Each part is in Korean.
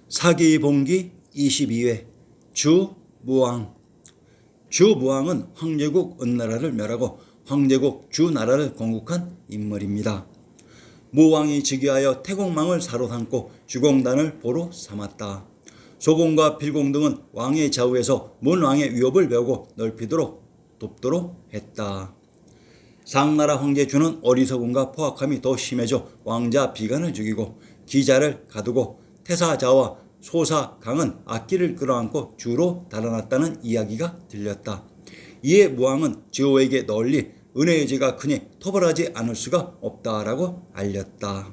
사기봉기 22회 주무왕. 주무왕은 황제국 은나라를 멸하고 황제국 주나라를 건국한 인물입니다. 무왕이 즉위하여 태공망을 사로삼고 주공단을 보로 삼았다. 소공과 필공 등은 왕의 좌우에서 문왕의 위협을 메우고 넓히도록 돕도록 했다. 상나라 황제 주는 어리석음과 포악함이 더 심해져 왕자 비간을 죽이고 기자를 가두고 태사자와 소사강은 악기를 끌어안고 주로 달아났다는 이야기가 들렸다. 이에 무왕은 제후에게 널리 은혜의 죄가 크니 토벌하지 않을 수가 없다라고 알렸다.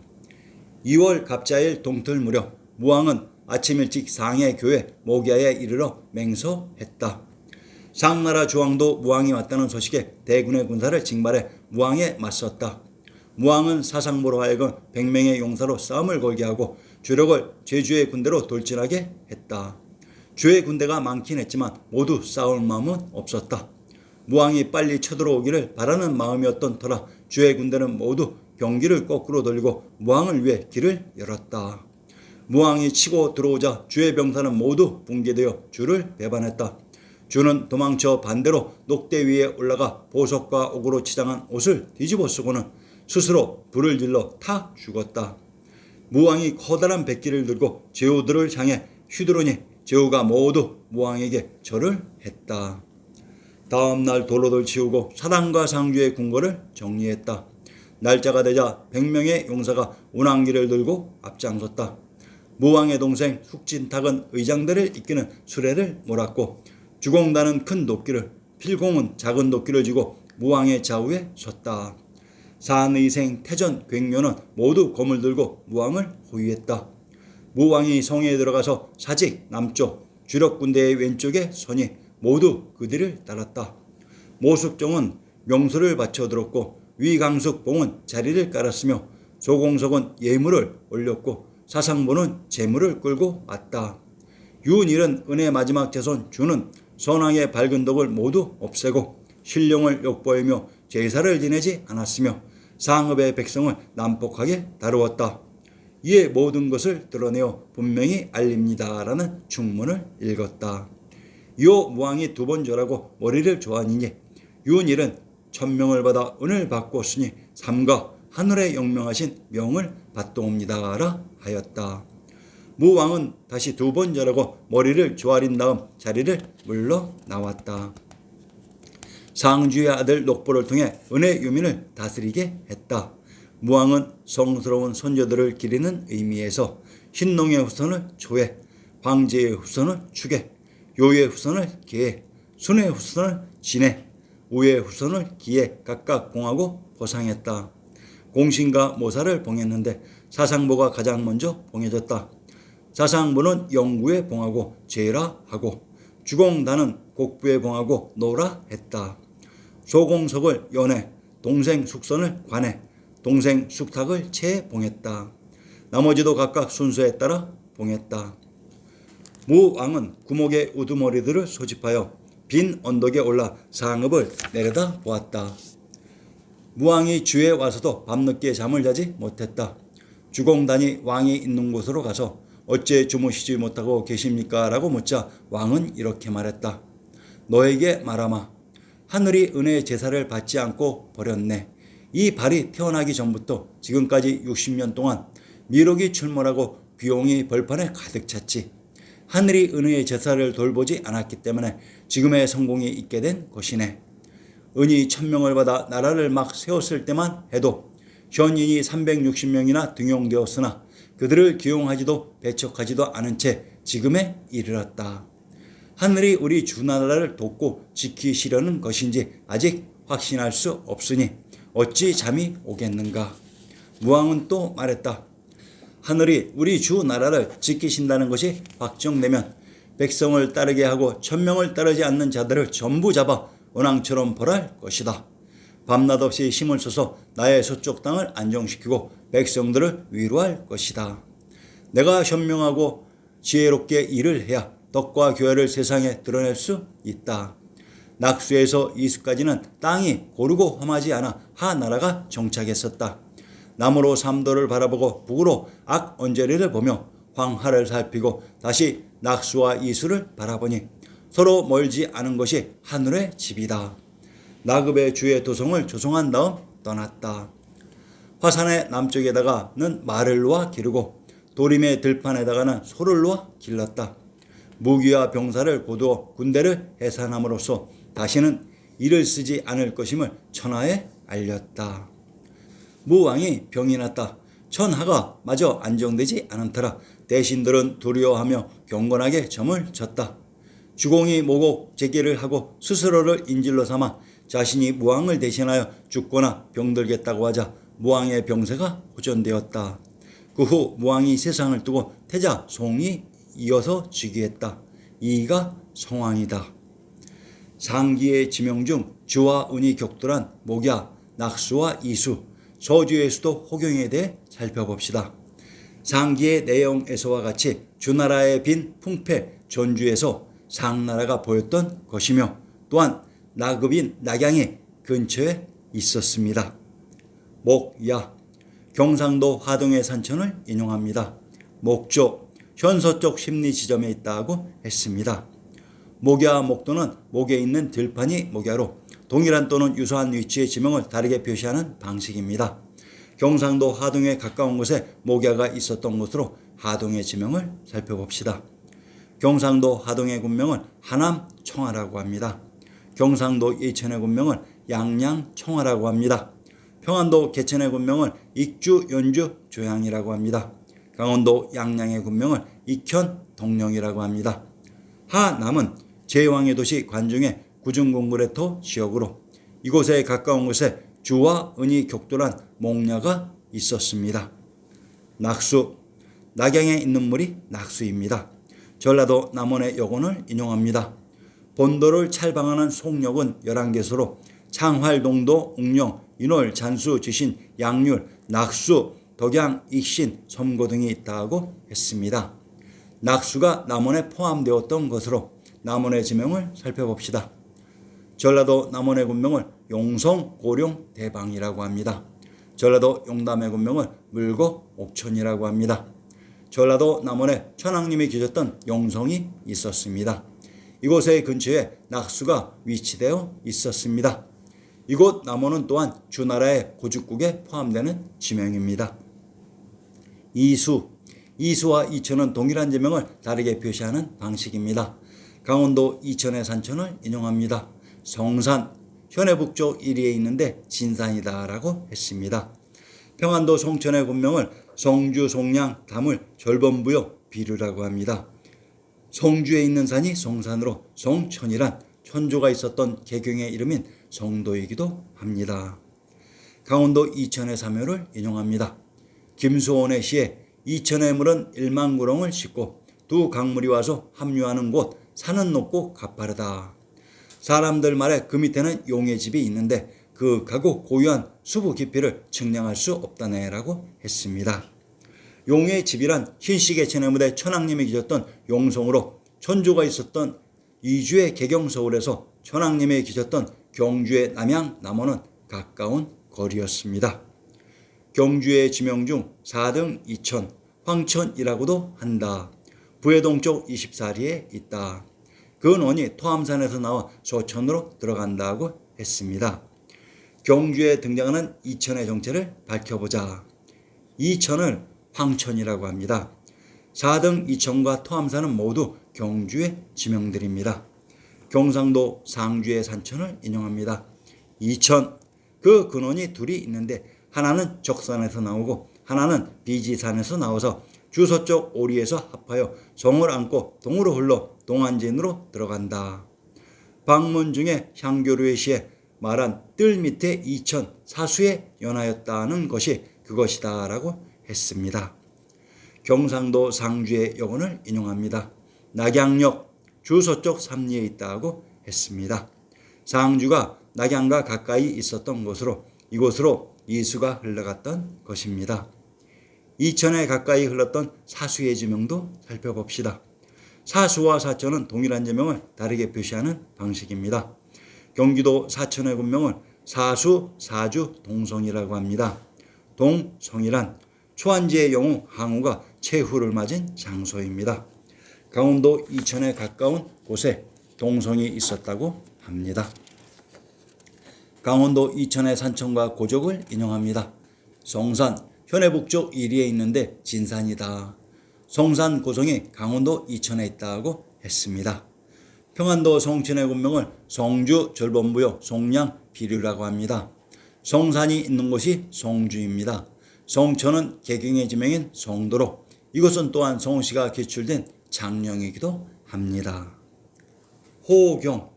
2월 갑자일 동틀 무렵 무왕은 아침 일찍 상해 교회 모기야에 이르러 맹서했다. 상나라 주왕도 무왕이 왔다는 소식에 대군의 군사를 징발해 무왕에 맞섰다. 무왕은 사상모로 하여금 100명의 용사로 싸움을 걸게 하고 주력을 제주의 군대로 돌진하게 했다. 주의 군대가 많긴 했지만 모두 싸울 마음은 없었다. 무왕이 빨리 쳐들어오기를 바라는 마음이었던 터라 주의 군대는 모두 경기를 거꾸로 돌리고 무왕을 위해 길을 열었다. 무왕이 치고 들어오자 주의 병사는 모두 붕괴되어 주를 배반했다. 주는 도망쳐 반대로 녹대 위에 올라가 보석과 옥으로 치장한 옷을 뒤집어 쓰고는 스스로 불을 질러 타 죽었다. 무왕이 커다란 백기를 들고 제후들을 향해 휘두르니 제후가 모두 무왕에게 절을 했다. 다음 날 도로를 치우고 사당과 상주의 궁궐을 정리했다. 날짜가 되자 100명의 용사가 운항기를 들고 앞장섰다. 무왕의 동생 숙진탁은 의장들을 이끄는 수레를 몰았고 주공단은 큰 도끼를, 필공은 작은 도끼를 쥐고 무왕의 좌우에 섰다. 산의생, 태전, 괭료는 모두 검을 들고 무왕을 호위했다. 무왕이 성에 들어가서 사직 남쪽, 주력 군대의 왼쪽에 서니 모두 그 뒤를 따랐다. 모숙종은 명수를 바쳐 들었고 위강숙봉은 자리를 깔았으며 조공석은 예물을 올렸고 사상보는 재물을 끌고 왔다. 유은일은 은의 마지막 자손 주는 선왕의 밝은 덕을 모두 없애고 신령을 욕보이며 제사를 지내지 않았으며 상읍의 백성을 난폭하게 다루었다. 이에 모든 것을 드러내어 분명히 알립니다라는 충문을 읽었다. 이후 무왕이 2번 절하고 머리를 조아니니 유은일은 천명을 받아 은을 받고 쓰니 삼가 하늘에 영명하신 명을 받도옵니다라 하였다. 무왕은 다시 2번 절하고 머리를 조아린 다음 자리를 물러나왔다. 상주의 아들 녹보를 통해 은의 유민을 다스리게 했다. 무왕은 성스러운 손자들을 기리는 의미에서 신농의 후손을 초해, 황제의 후손을 축에, 요의 후손을 계에, 순의 후손을 진해, 우의 후손을 기에 각각 봉하고 보상했다. 공신과 모사를 봉했는데 사상보가 가장 먼저 봉해졌다. 사상보는 영구에 봉하고 제라 하고 주공단은 곡부에 봉하고 노라 했다. 소공석을 연해, 동생 숙선을 관해, 동생 숙탁을 채 봉했다. 나머지도 각각 순서에 따라 봉했다. 무왕은 구목의 우두머리들을 소집하여 빈 언덕에 올라 상읍을 내려다 보았다. 무왕이 주에 와서도 밤늦게 잠을 자지 못했다. 주공단이 왕이 있는 곳으로 가서 어째 주무시지 못하고 계십니까? 라고 묻자 왕은 이렇게 말했다. 너에게 말하마. 하늘이 은혜의 제사를 받지 않고 버렸네. 이 발이 태어나기 전부터 지금까지 60년 동안 미륵이 출몰하고 비용이 벌판에 가득 찼지. 하늘이 은혜의 제사를 돌보지 않았기 때문에 지금의 성공이 있게 된 것이네. 은이 천명을 받아 나라를 막 세웠을 때만 해도 현인이 360명이나 등용되었으나 그들을 기용하지도 배척하지도 않은 채 지금에 이르렀다. 하늘이 우리 주나라를 돕고 지키시려는 것인지 아직 확신할 수 없으니 어찌 잠이 오겠는가. 무왕은 또 말했다. 하늘이 우리 주나라를 지키신다는 것이 확정되면 백성을 따르게 하고 천명을 따르지 않는 자들을 전부 잡아 원앙처럼 벌할 것이다. 밤낮 없이 힘을 써서 나의 서쪽 땅을 안정시키고 백성들을 위로할 것이다. 내가 현명하고 지혜롭게 일을 해야 덕과 교회를 세상에 드러낼 수 있다. 낙수에서 이수까지는 땅이 고르고 험하지 않아 하나라가 정착했었다. 남으로 삼도를 바라보고 북으로 악언저리를 보며 황하를 살피고 다시 낙수와 이수를 바라보니 서로 멀지 않은 것이 하늘의 집이다. 나급의 주의 도성을 조성한 다음 떠났다. 화산의 남쪽에다가는 말을 놓아 기르고 도림의 들판에다가는 소를 놓아 길렀다. 무기와 병사를 거두어 군대를 해산함으로써 다시는 이를 쓰지 않을 것임을 천하에 알렸다. 무왕이 병이 났다. 천하가 마저 안정되지 않은 터라 대신들은 두려워하며 경건하게 점을 졌다. 주공이 모곡 제기를 하고 스스로를 인질로 삼아 자신이 무왕을 대신하여 죽거나 병들겠다고 하자 무왕의 병세가 호전되었다. 그 후 무왕이 세상을 두고 태자 송이 이어서 즉위했다. 이가 성왕이다. 상기의 지명 중 주와 운이 격돌한 목야, 낙수와 이수, 서주의 수도 호경에 대해 살펴봅시다. 상기의 내용에서와 같이 주나라의 빈 풍패 전주에서 상나라가 보였던 것이며 또한 나급인 낙양이 근처에 있었습니다. 목야, 경상도 화동의 산천을 인용합니다. 목조, 현서쪽 심리 지점에 있다고 했습니다. 목야, 목도는 목에 있는 들판이 목야로 동일한 또는 유사한 위치의 지명을 다르게 표시하는 방식입니다. 경상도 하동에 가까운 곳에 목야가 있었던 곳으로 하동의 지명을 살펴봅시다. 경상도 하동의 군명을 하남 청하라고 합니다. 경상도 이천의 군명을 양양 청하라고 합니다. 평안도 개천의 군명을 익주 연주 조양이라고 합니다. 강원도 양양의 군명을 익현 동령이라고 합니다. 하남은 제왕의 도시 관중의 구중궁궐의토 지역으로 이곳에 가까운 곳에 주와 은이 격돌한 목야가 있었습니다. 낙수, 낙양에 있는 물이 낙수입니다. 전라도 남원의 여군을 인용합니다. 본도를 찰방하는 송역은 11개소로 창활동도, 웅령, 인월, 잔수, 지신, 양률, 낙수, 덕양, 익신, 섬고 등이 있다고 했습니다. 낙수가 남원에 포함되었던 것으로 남원의 지명을 살펴봅시다. 전라도 남원의 군명을 용성, 고룡, 대방이라고 합니다. 전라도 용담의 군명을 물고, 옥천이라고 합니다. 전라도 남원에 천왕님이 계셨던 용성이 있었습니다. 이곳의 근처에 낙수가 위치되어 있었습니다. 이곳 남원은 또한 주나라의 고죽국에 포함되는 지명입니다. 이수, 이수와 이천은 동일한 지명을 다르게 표시하는 방식입니다. 강원도 이천의 산천을 인용합니다. 성산, 현해 북쪽 1위에 있는데 진산이다라고 했습니다. 평안도 송천의 군명을 성주, 송량, 담을, 절범부여, 비류라고 합니다. 성주에 있는 산이 성산으로 성천이란 천조가 있었던 개경의 이름인 성도이기도 합니다. 강원도 이천의 사묘를 인용합니다. 김수원의 시에 이천의 물은 일만구렁을 싣고 두 강물이 와서 합류하는 곳 산은 높고 가파르다. 사람들 말에 그 밑에는 용의 집이 있는데 그 가고 고유한 수부 깊이를 측량할 수 없다네라고 했습니다. 용의 집이란 흰시계천의 무대 천왕님이 계셨던 용성으로 천조가 있었던 이주의 개경서울에서 천왕님이 계셨던 경주의 남양 남원은 가까운 거리였습니다. 경주의 지명 중 4등 이천, 황천이라고도 한다. 부해동쪽 24리에 있다. 그 논이 토암산에서 나와 소천으로 들어간다고 했습니다. 경주에 등장하는 이천의 정체를 밝혀보자. 이천을 황천이라고 합니다. 4등 이천과 토암산은 모두 경주의 지명들입니다. 경상도 상주의 산천을 인용합니다. 이천, 그 근원이 둘이 있는데 하나는 적산에서 나오고 하나는 비지산에서 나와서 주서쪽 오리에서 합하여 성을 안고 동으로 흘러 동안진으로 들어간다. 방문 중에 향교류의 시에 말한 뜰 밑에 이천 사수에 연하였다는 것이 그것이다 라고 했습니다. 경상도 상주의 여군을 인용합니다. 낙양역 주서쪽 삼리에 있다고 했습니다. 상주가 낙양과 가까이 있었던 곳으로 이곳으로 이수가 흘러갔던 것입니다. 이천에 가까이 흘렀던 사수의 지명도 살펴봅시다. 사수와 사천은 동일한 지명을 다르게 표시하는 방식입니다. 경기도 사천의 군명을 사수, 사주, 동성이라고 합니다. 동성이란 초한지의 영웅 항우가 최후를 맞은 장소입니다. 강원도 이천에 가까운 곳에 동성이 있었다고 합니다. 강원도 이천의 산청과 고적을 인용합니다. 송산, 현해 북쪽 이리에 있는데 진산이다. 송산 고성이 강원도 이천에 있다고 했습니다. 평안도 송천의 군명을 송주 절본부요 송량 비류라고 합니다. 송산이 있는 곳이 송주입니다. 송천은 개경의 지명인 송도로, 이곳은 또한 송씨가 기출된 장령이기도 합니다. 호경,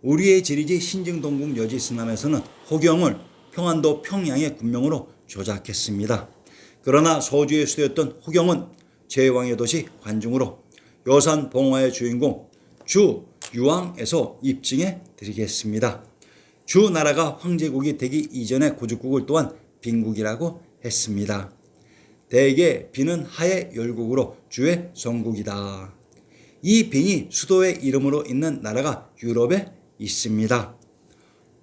우리의 지리지 신증동국 여지스남에서는 호경을 평안도 평양의 군명으로 조작했습니다. 그러나 소주의 수도였던 호경은 제왕의 도시 관중으로 여산 봉화의 주인공 주 유왕에서 입증해 드리겠습니다. 주 나라가 황제국이 되기 이전의 고죽국을 또한 빈국이라고 했습니다. 대개 빈은 하의 열국으로 주의 성국이다. 이 빈이 수도의 이름으로 있는 나라가 유럽에 있습니다.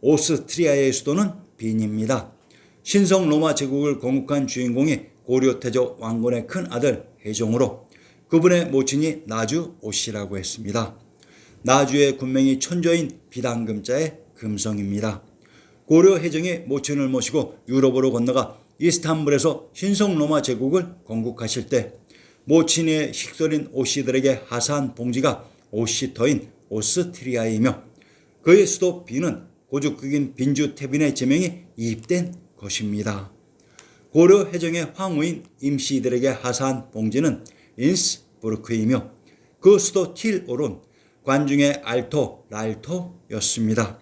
오스트리아의 수도는 빈입니다. 신성 로마 제국을 건국한 주인공이 고려 태조 왕건의 큰 아들 해종으로, 그분의 모친이 나주 오씨라고 했습니다. 나주의 군명이 천조인 비단금자의 금성입니다. 고려 해종이 모친을 모시고 유럽으로 건너가 이스탄불에서 신성 로마 제국을 건국하실 때 모친의 식솔인 오씨들에게 하사한 봉지가 오씨터인 오스트리아이며, 그의 수도 빈은 고죽국인 빈주 태빈의 제명이 이입된 것입니다. 고려 해종의 황후인 임씨들에게 하사한 봉지는 인스부르크이며, 그 수도 틸오론 관중의 알토 랄토였습니다.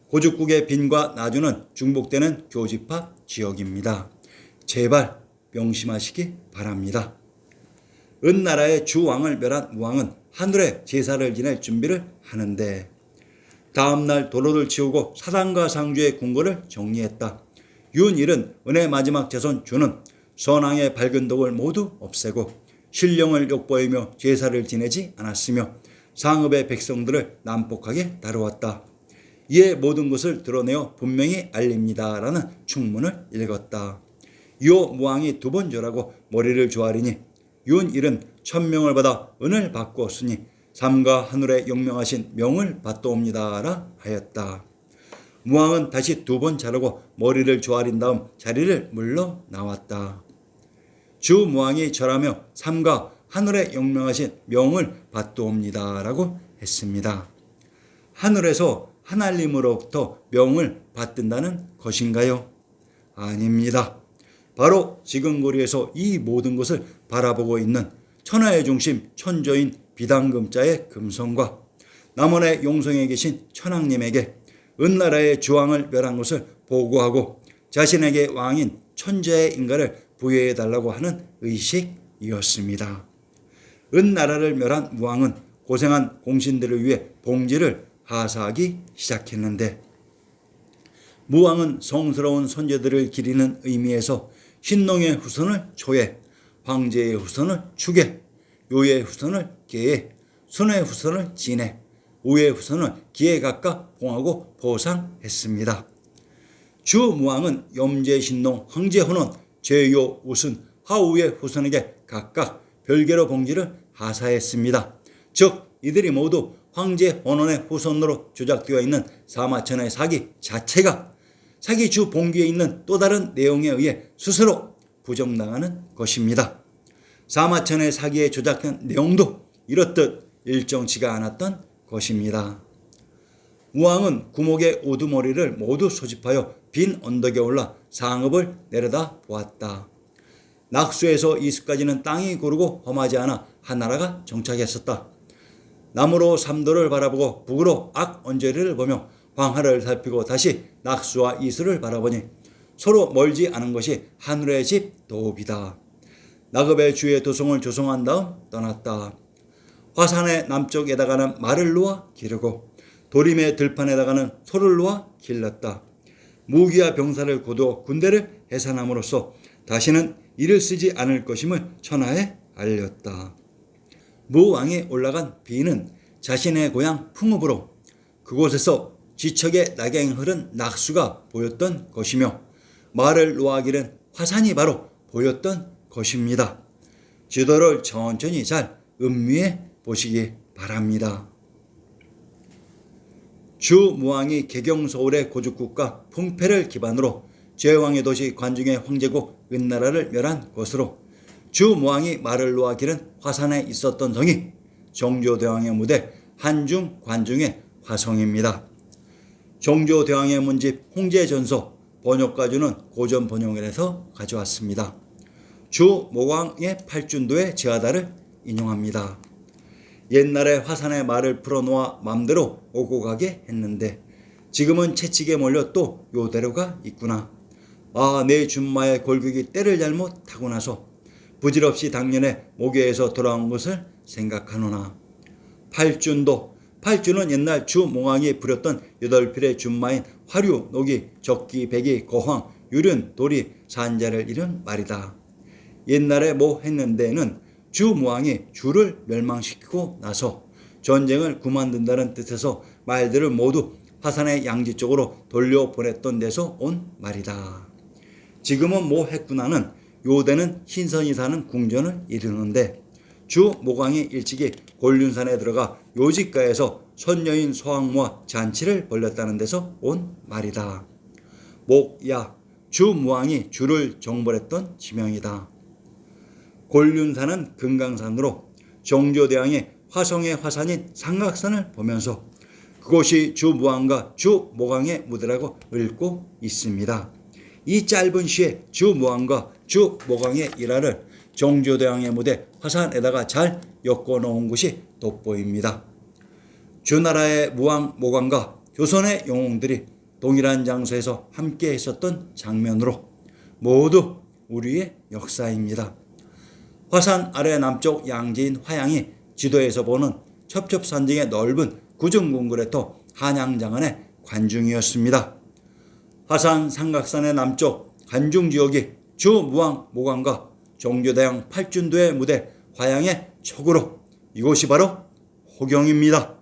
고죽국의 빈과 나주는 중복되는 교집합 지역입니다. 제발 명심하시기 바랍니다. 은나라의 주왕을 멸한 무왕은 하늘에 제사를 지낼 준비를 하는데, 다음날 도로를 치우고 사당과 상주의 궁궐을 정리했다. 윤일은 은의 마지막 자손 주는 선왕의 밝은 덕을 모두 없애고 신령을 욕보이며 제사를 지내지 않았으며 상읍의 백성들을 난폭하게 다루었다. 이에 모든 것을 드러내어 분명히 알립니다 라는 충문을 읽었다. 이후 무왕이 두 번 절하고 머리를 조아리니 윤일은 천명을 받아 은을 바꾸었으니 삼가 하늘에 영명하신 명을 받도옵니다라 하였다. 무왕은 다시 두 번 자르고 머리를 조아린 다음 자리를 물러나왔다. 주 무왕이 절하며 삼가 하늘에 영명하신 명을 받도옵니다라고 했습니다. 하늘에서 하나님으로부터 명을 받든다는 것인가요? 아닙니다. 바로 지금 거리에서 이 모든 것을 바라보고 있는 천하의 중심 천조인 비단금자의 금성과 남원의 용성에 계신 천왕님에게 은나라의 주왕을 멸한 것을 보고하고 자신에게 왕인 천재의 인가를 부여해달라고 하는 의식이었습니다. 은나라를 멸한 무왕은 고생한 공신들을 위해 봉지를 하사하기 시작했는데, 무왕은 성스러운 선조들을 기리는 의미에서 신농의 후손을 초에, 황제의 후손을 축에, 요의 후손을 계에, 순의 후손을 진에, 우의 후손을 기에 각각 봉하고 보상했습니다. 주 무왕은 염제 신농, 황제 혼원, 제요, 우순, 하우의 후손에게 각각 별개로 봉지를 하사했습니다. 즉 이들이 모두 황제 혼원의 후손으로 조작되어 있는 사마천의 사기 자체가 사기 주 봉기에 있는 또 다른 내용에 의해 스스로 부정당하는 것입니다. 사마천의 사기에 조작된 내용도 이렇듯 일정치가 않았던 것입니다. 무왕은 구목의 우두머리를 모두 소집하여 빈 언덕에 올라 상읍을 내려다 보았다. 낙수에서 이수까지는 땅이 고르고 험하지 않아 한나라가 정착했었다. 남으로 삼도를 바라보고 북으로 악언저리를 보며 황하를 살피고 다시 낙수와 이수를 바라보니 서로 멀지 않은 것이 하늘의 집 도읍이다. 낙읍의 주의 도성을 조성한 다음 떠났다. 화산의 남쪽에다가는 말을 놓아 기르고 도림의 들판에다가는 소를 놓아 길렀다. 무기와 병사를 거두어 군대를 해산함으로써 다시는 이를 쓰지 않을 것임을 천하에 알렸다. 무왕이 올라간 비는 자신의 고향 풍읍으로 그곳에서 지척에 낙양이 흐른 낙수가 보였던 것이며 말을 놓아 기른 화산이 바로 보였던 것입니다. 지도를 천천히 잘 음미해 보시기 바랍니다. 주무왕이 개경서울의 고죽국가 풍패를 기반으로 제왕의 도시 관중의 황제국 은나라를 멸한 것으로 주무왕이 말을 놓아 기른 화산에 있었던 성이 정조대왕의 무대 한중 관중의 화성입니다. 정조대왕의 문집 홍제전서 번역가주는 고전 번역원에서 가져왔습니다. 주모광의 팔준도의 제하다를 인용합니다. 옛날에 화산에 말을 풀어놓아 맘대로 오고 가게 했는데 지금은 채찍에 몰려 또 요대로가 있구나. 아, 내 준마의 골격이 때를 잘못 타고 나서 부질없이 당년에 모교에서 돌아온 것을 생각하노나. 팔준은 옛날 주몽왕이 부렸던 8필의 준마인 화류, 노기, 적기, 백이, 거황, 유륜, 도리, 산자를 이룬 말이다. 옛날에 뭐 했는데는 주무왕이 주를 멸망시키고 나서 전쟁을 그만둔다는 뜻에서 말들을 모두 화산의 양지 쪽으로 돌려보냈던 데서 온 말이다. 지금은 뭐 했구나는 요대는 신선이 사는 궁전을 이루는데 주모광이 일찍이 곤륜산에 들어가 요직가에서 선녀인 소학모와 잔치를 벌였다는 데서 온 말이다. 목야, 주무왕이 주를 정벌했던 지명이다. 곤륜산은 금강산으로 정조대왕이 화성의 화산인 상각산을 보면서 그곳이 주무왕과 주모광의 무대라고 읊고 있습니다. 이 짧은 시에 주무왕과 주모광의 일화를 정조대왕의 무대 화산에다가 잘 엮어놓은 것이 돋보입니다. 주나라의 무왕 모광과 조선의 영웅들이 동일한 장소에서 함께 있었던 장면으로 모두 우리의 역사입니다. 화산 아래 남쪽 양지인 화양이 지도에서 보는 첩첩산중의 넓은 구중궁궐에터 한양장안의 관중이었습니다. 화산 상각산의 남쪽 관중지역이 주무왕 모광과 정조대왕 팔준도의 무대 화양의 촉으로 이곳이 바로 호경입니다.